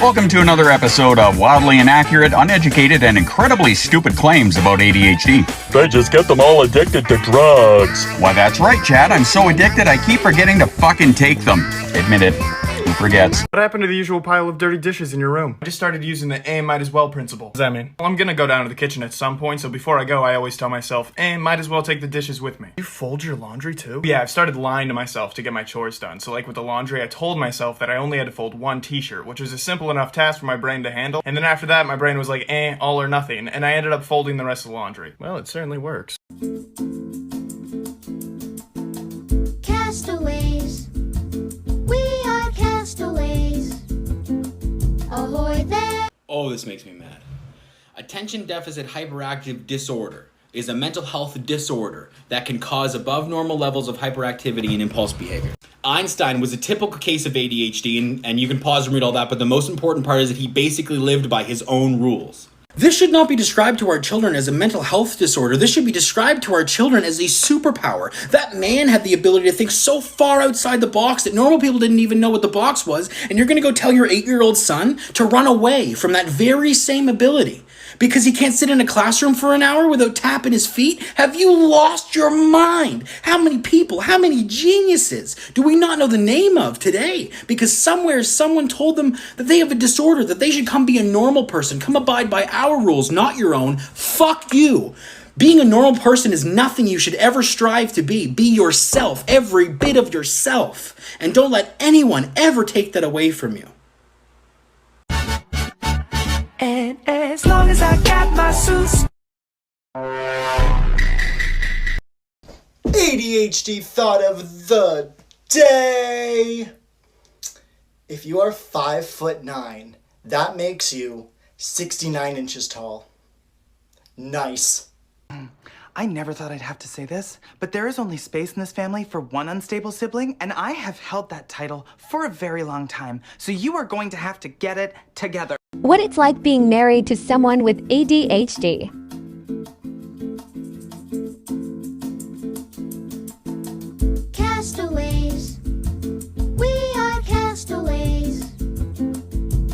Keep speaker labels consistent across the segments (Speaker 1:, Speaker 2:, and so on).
Speaker 1: Welcome to another episode of wildly inaccurate, uneducated, and incredibly stupid claims about ADHD.
Speaker 2: They just get them all addicted to drugs.
Speaker 1: Why, that's right, Chad. I'm so addicted I keep forgetting to fucking take them. Admit it. Who forgets?
Speaker 3: What happened to the usual pile of dirty dishes in your room? I just started using the might as well principle. What does that mean? Well, I'm gonna go down to the kitchen at some point, so before I go, I always tell myself, might as well take the dishes with me. You fold your laundry too? Yeah, I've started lying to myself to get my chores done. So like with the laundry, I told myself that I only had to fold one t-shirt, which was a simple enough task for my brain to handle. And then after that, my brain was like, all or nothing. And I ended up folding the rest of the laundry. Well, it certainly works.
Speaker 4: Castaways. We are castaways. Ahoy there.
Speaker 5: Oh, this makes me mad. Attention deficit hyperactive disorder is a mental health disorder that can cause above normal levels of hyperactivity and impulse behavior. Einstein was a typical case of ADHD, and you can pause and read all that, but the most important part is that he basically lived by his own rules. This should not be described to our children as a mental health disorder. This should be described to our children as a superpower. That man had the ability to think so far outside the box that normal people didn't even know what the box was, and you're gonna go tell your 8-year-old son to run away from that very same ability because he can't sit in a classroom for an hour without tapping his feet? Have you lost your mind? How many people, how many geniuses do we not know the name of today because somewhere someone told them that they have a disorder, that they should come be a normal person, come abide by our rules, not your own? Fuck you. Being a normal person is nothing you should ever strive to be. Be yourself, every bit of yourself, and don't let anyone ever take that away from you.
Speaker 6: And as long as I got my suits.
Speaker 7: ADHD thought of the day. If you are 5'9", that makes you 69 inches tall. Nice.
Speaker 6: I never thought I'd have to say this, but there is only space in this family for one unstable sibling, and I have held that title for a very long time, so you are going to have to get it together.
Speaker 8: What it's like being married to someone with ADHD.
Speaker 4: Castaways. We are castaways.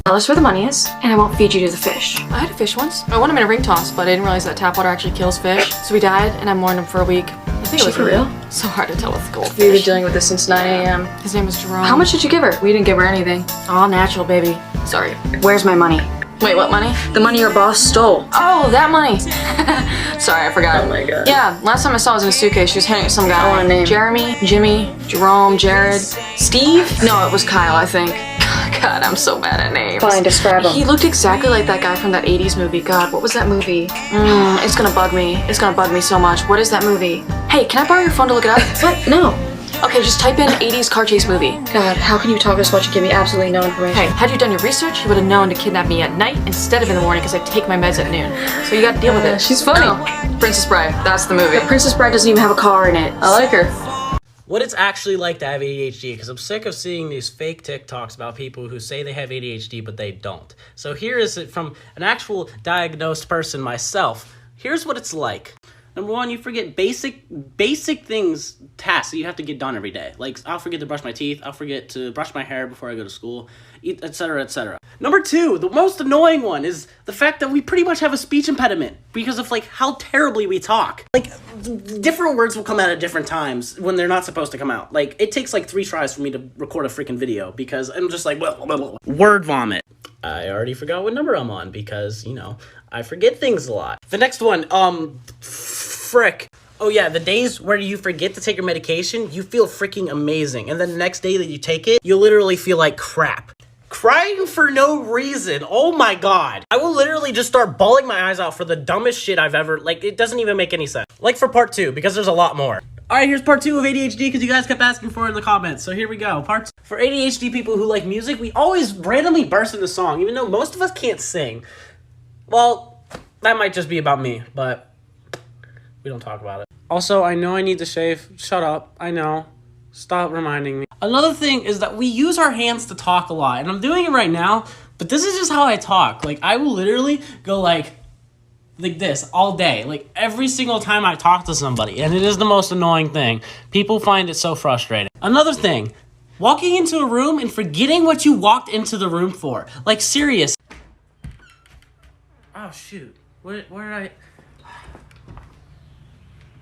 Speaker 9: Tell us where the money is, and I won't feed you to the fish. I had a fish once. I won him in a ring toss, but I didn't realize that tap water actually kills fish. So he died, and I mourned him for a week. I think it was for real. So hard to tell with goldfish. We've been dealing with this since 9 a.m. His name was Jerome. How much did you give her? We didn't give her anything. All natural, baby. Sorry. Where's my money? Wait, what money? The money your boss stole. Oh, that money. Sorry, I forgot. Oh my god. Yeah, last time I saw it was in a suitcase. She was handing it to some guy. I want a name. Jeremy, Jimmy, Jerome, Jared, Steve? No, it was Kyle, I think. God, I'm so bad at names. Fine, describe him. He looked exactly like that guy from that 80s movie. God, what was that movie? It's gonna bug me. It's gonna bug me so much. What is that movie? Hey, can I borrow your phone to look it up? What? No. Okay, just type in 80s car chase movie. God, how can you talk this much and give me absolutely no information? Hey, had you done your research, you would have known to kidnap me at night instead of in the morning because I take my meds at noon. So you gotta deal with it. She's funny. Oh, Princess Bride, that's the movie. But Princess Bride doesn't even have a car in it. I like her.
Speaker 10: What it's actually like to have ADHD, because I'm sick of seeing these fake TikToks about people who say they have ADHD, but they don't. So here is it from an actual diagnosed person myself. Here's what it's like. Number one, you forget basic things, tasks that you have to get done every day. Like, I'll forget to brush my teeth, I'll forget to brush my hair before I go to school, etc., etc. Number two, the most annoying one is the fact that we pretty much have a speech impediment because of, like, how terribly we talk. Like, different words will come out at different times when they're not supposed to come out. Like, it takes, like, 3 tries for me to record a freaking video because I'm just like, word vomit. I already forgot what number I'm on because, you know, I forget things a lot. The next one, frick. Oh yeah, the days where you forget to take your medication, you feel freaking amazing. And then the next day that you take it, you literally feel like crap. Crying for no reason. Oh my god. I will literally just start bawling my eyes out for the dumbest shit I've ever, like, it doesn't even make any sense. Like for part 2, because there's a lot more. Alright, here's part 2 of ADHD because you guys kept asking for it in the comments. So here we go. Part 2. For ADHD people who like music, we always randomly burst into song, even though most of us can't sing. Well, that might just be about me, but we don't talk about it. Also, I know I need to shave. Shut up. I know. Stop reminding me. Another thing is that we use our hands to talk a lot, and I'm doing it right now, but this is just how I talk. Like, I will literally go like this all day, like every single time I talk to somebody, and it is the most annoying thing. People find it so frustrating. Another thing, Walking into a room and forgetting what you walked into the room for. Like, serious. Oh, shoot. Where did I...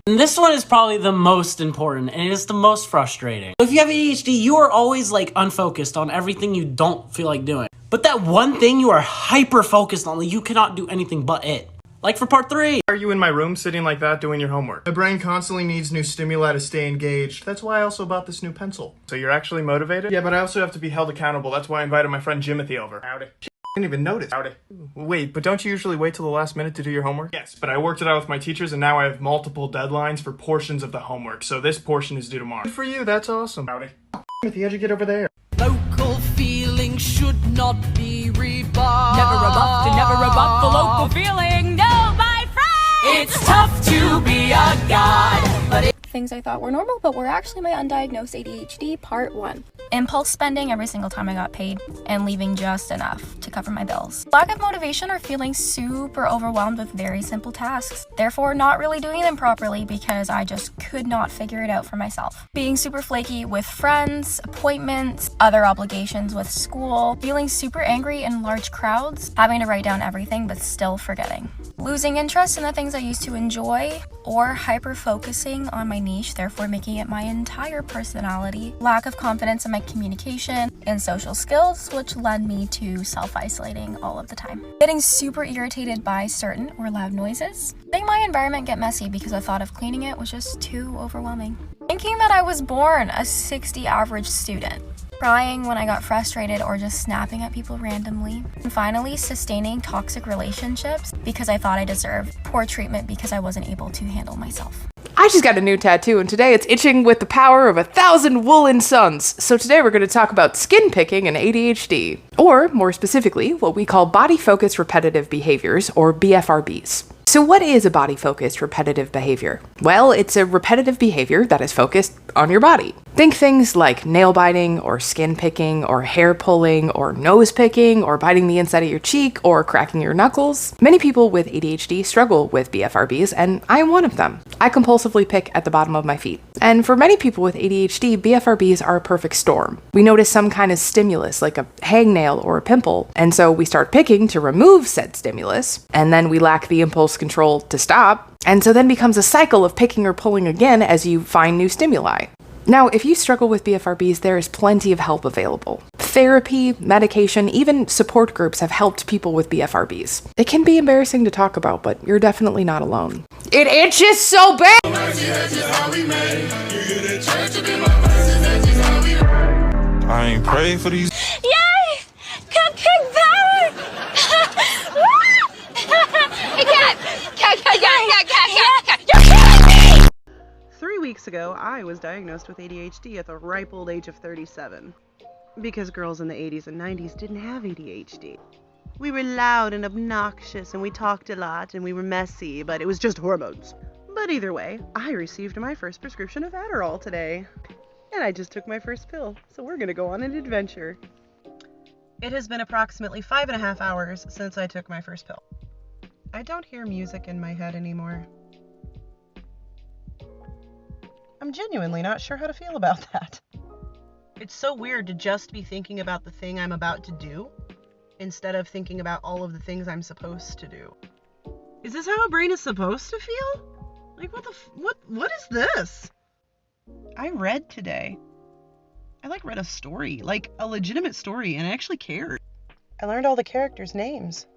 Speaker 10: And this one is probably the most important, and it's the most frustrating. If you have ADHD, you are always, like, unfocused on everything you don't feel like doing. But that one thing you are hyper-focused on, like, you cannot do anything but it. Like for part 3.
Speaker 3: Are you in my room sitting like that doing your homework? My brain constantly needs new stimuli to stay engaged. That's why I also bought this new pencil. So you're actually motivated? Yeah, but I also have to be held accountable. That's why I invited my friend Jimothy over. Howdy. I didn't even notice. Howdy. Wait, but don't you usually wait till the last minute to do your homework? Yes, but I worked it out with my teachers and now I have multiple deadlines for portions of the homework. So this portion is due tomorrow. Good for you, that's awesome. Howdy. Jimothy, how'd you get over there?
Speaker 11: Local feeling should not be rebuffed. Never rebuffed and never rebuffed the local feeling. No, my friend! It's tough to be a god, but
Speaker 12: things I thought were normal, but were actually my undiagnosed ADHD, part 1. Impulse spending every single time I got paid, and leaving just enough to cover my bills. Lack of motivation or feeling super overwhelmed with very simple tasks, therefore not really doing them properly because I just could not figure it out for myself. Being super flaky with friends, appointments, other obligations with school, feeling super angry in large crowds, having to write down everything but still forgetting. Losing interest in the things I used to enjoy, or hyper-focusing on my niche, therefore making it my entire personality. Lack of confidence in my communication and social skills, which led me to self-isolating all of the time. Getting super irritated by certain or loud noises. Letting my environment get messy because the thought of cleaning it was just too overwhelming. Thinking that I was born a 60 average student. Crying when I got frustrated or just snapping at people randomly. And finally, sustaining toxic relationships because I thought I deserved poor treatment because I wasn't able to handle myself.
Speaker 13: I just got a new tattoo, and today it's itching with the power of 1,000 woolen suns. So today we're going to talk about skin picking and ADHD. Or, more specifically, what we call body-focused repetitive behaviors, or BFRBs. So what is a body-focused repetitive behavior? Well, it's a repetitive behavior that is focused on your body. Think things like nail biting, or skin picking, or hair pulling, or nose picking, or biting the inside of your cheek, or cracking your knuckles. Many people with ADHD struggle with BFRBs, and I am one of them. I compulsively pick at the bottom of my feet. And for many people with ADHD, BFRBs are a perfect storm. We notice some kind of stimulus, like a hangnail or a pimple, and so we start picking to remove said stimulus, and then we lack the impulse control to stop, and so then becomes a cycle of picking or pulling again as you find new stimuli. Now, if you struggle with BFRBs, there is plenty of help available. Therapy, medication, even support groups have helped people with BFRBs. It can be embarrassing to talk about, but you're definitely not alone. It itches so bad!
Speaker 2: I ain't prayed for these.
Speaker 4: Yay! Cupcake power! You're killing me!
Speaker 14: 3 weeks ago, I was diagnosed with ADHD at the ripe old age of 37. Because girls in the 80s and 90s didn't have ADHD. We were loud and obnoxious, and we talked a lot, and we were messy, but it was just hormones. But either way, I received my first prescription of Adderall today. And I just took my first pill, so we're gonna go on an adventure. It has been approximately 5.5 hours since I took my first pill. I don't hear music in my head anymore. I'm genuinely not sure how to feel about that. It's so weird to just be thinking about the thing I'm about to do, instead of thinking about all of the things I'm supposed to do. Is this how a brain is supposed to feel? Like, what is this? I read today. I read a story, a legitimate story, and I actually cared. I learned all the characters' names.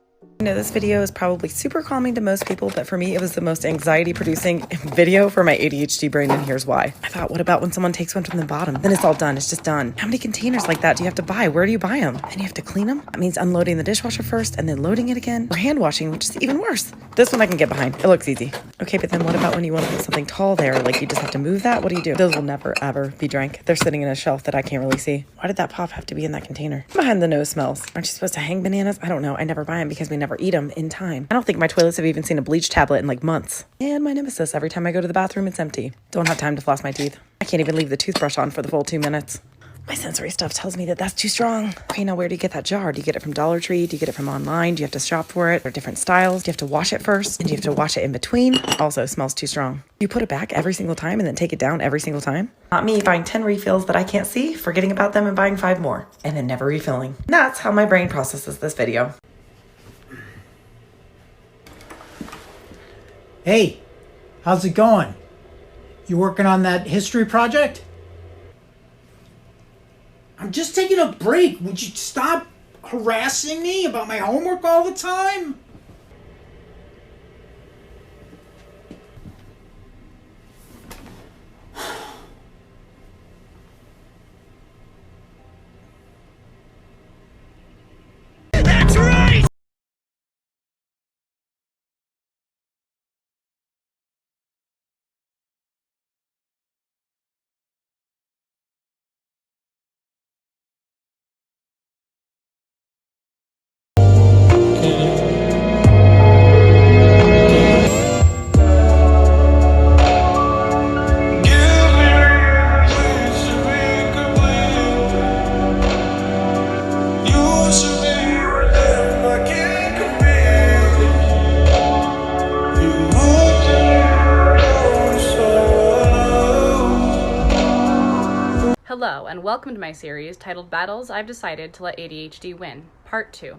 Speaker 15: I know this video is probably super calming to most people, but for me, it was the most anxiety-producing video for my ADHD brain, and here's why. I thought, what about when someone takes one from the bottom? Then it's all done. It's just done. How many containers like that do you have to buy? Where do you buy them? Then you have to clean them? That means unloading the dishwasher first and then loading it again. Or hand washing, which is even worse. This one I can get behind. It looks easy. Okay, but then what about when you want to put something tall there? You just have to move that? What do? Those will never, ever be drank. They're sitting in a shelf that I can't really see. Why did that pop have to be in that container? Behind the nose smells. Aren't you supposed to hang bananas? I don't know. I never buy them because we never eat them in time. I don't think my toilets have even seen a bleach tablet in months. And my nemesis, every time I go to the bathroom, it's empty. Don't have time to floss my teeth. I can't even leave the toothbrush on for the full 2 minutes. My sensory stuff tells me that that's too strong. Okay, now where do you get that jar? Do you get it from Dollar Tree? Do you get it from online? Do you have to shop for it? Or different styles? Do you have to wash it first? And do you have to wash it in between? Also, smells too strong. You put it back every single time and then take it down every single time? Not me buying 10 refills that I can't see, forgetting about them and buying 5 more, and then never refilling. That's how my brain processes this video.
Speaker 16: Hey, how's it going? You working on that history project? I'm just taking a break. Would you stop harassing me about my homework all the time? That's right!
Speaker 17: Hello, and welcome to my series titled Battles I've Decided to Let ADHD Win, Part 2.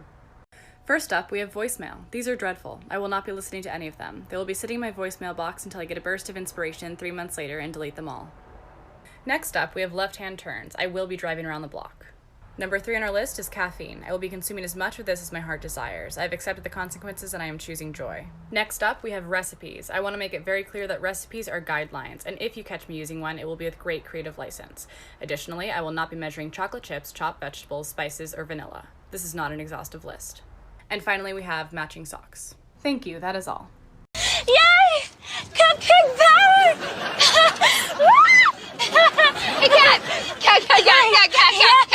Speaker 17: First up, we have voicemail. These are dreadful. I will not be listening to any of them. They will be sitting in my voicemail box until I get a burst of inspiration 3 months later and delete them all. Next up, we have left-hand turns. I will be driving around the block. Number 3 on our list is caffeine. I will be consuming as much of this as my heart desires. I have accepted the consequences and I am choosing joy. Next up, we have recipes. I want to make it very clear that recipes are guidelines, and if you catch me using one, it will be with great creative license. Additionally, I will not be measuring chocolate chips, chopped vegetables, spices, or vanilla. This is not an exhaustive list. And finally, we have matching socks. Thank you, that is all.
Speaker 4: Yay! Cupcake power!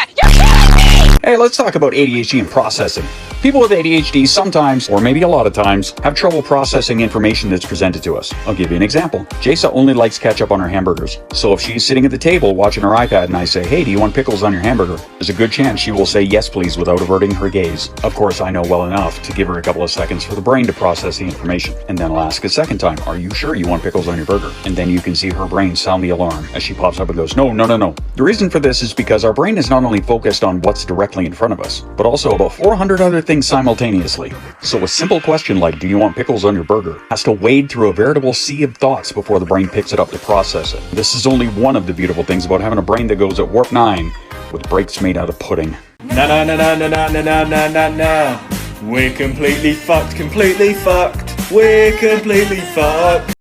Speaker 4: You're killing me!
Speaker 1: Hey, let's talk about ADHD and processing. People with ADHD sometimes, or maybe a lot of times, have trouble processing information that's presented to us. I'll give you an example. Jasa only likes ketchup on her hamburgers. So if she's sitting at the table watching her iPad and I say, hey, do you want pickles on your hamburger? There's a good chance she will say yes please without averting her gaze. Of course, I know well enough to give her a couple of seconds for the brain to process the information. And then I'll ask a second time, are you sure you want pickles on your burger? And then you can see her brain sound the alarm as she pops up and goes, no. The reason for this is because our brain is not only focused on what's directly in front of us, but also about 400 other things simultaneously. So a simple question like, do you want pickles on your burger, has to wade through a veritable sea of thoughts before the brain picks it up to process it. This is only one of the beautiful things about having a brain that goes at warp 9 with brakes made out of pudding.
Speaker 18: No. We're completely fucked. We're completely fucked.